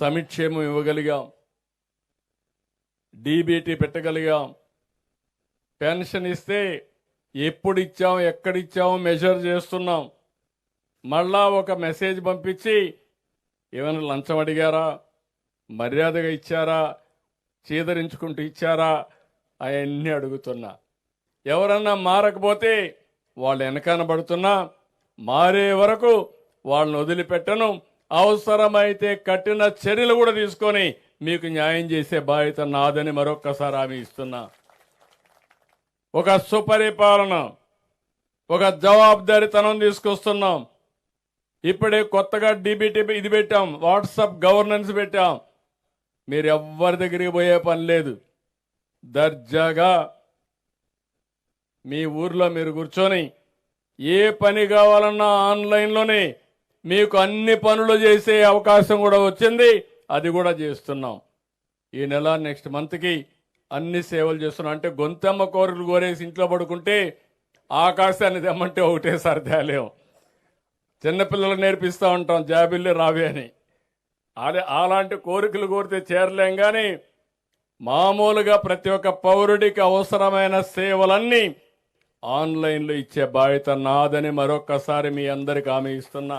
సంక్షేమం ఇవ్వగలిగాం, DBT పెట్టగలిగాం. Pension ఇస్తే ఎప్పుడు ఇచ్చాం, ఎక్కడిచ్చాం మెజర్ చేస్తున్నాం. మళ్ళా ఒక మెసేజ్ పంపించి ఏమైనా లంచం అడిగారా, మర్యాదగా ఇచ్చారా, చీదరించుకుంటూ ఇచ్చారా అవన్నీ అడుగుతున్నా. ఎవరన్నా మారకపోతే వాళ్ళు వెనకాన పడుతున్నా, మారే వరకు వాళ్ళని వదిలిపెట్టను. అవసరమైతే కఠిన చర్యలు కూడా తీసుకొని మీకు న్యాయం చేసే బాధ్యత నాదని మరొక్కసారి హామీ ఇస్తున్నా. ఒక సుపరిపాలన, ఒక జవాబుదారీతనం తీసుకొస్తున్నాం. ఇప్పుడే కొత్తగా డీబీటీ ఇది పెట్టాం, వాట్సాప్ గవర్నెన్స్ పెట్టాం. మీరు ఎవ్వరి దగ్గరికి పోయే పని లేదు. దర్జాగా మీ ఊర్లో మీరు కూర్చొని ఏ పని కావాలన్నా ఆన్లైన్లోనే మీకు అన్ని పనులు చేసే అవకాశం కూడా వచ్చింది. అది కూడా చేస్తున్నాం. ఈ నెల నెక్స్ట్ మంత్కి అన్ని సేవలు చేస్తున్నాం. అంటే గొంతెమ్మ కోరికలు కోరేసి ఇంట్లో పడుకుంటే ఆకాశాన్ని తెమ్మంటే ఒకటేసారి తేలేం. చిన్నపిల్లలకు నేర్పిస్తూ ఉంటాం జాబిల్లి రావే అని. అదే అలాంటి కోరికలు కోరితే చేరలేం. కానీ మామూలుగా ప్రతి ఒక్క పౌరుడికి అవసరమైన సేవలన్నీ ఆన్లైన్లో ఇచ్చే బాధ్యత నాదని మరొక్కసారి మీ అందరికి హామీ ఇస్తున్నా.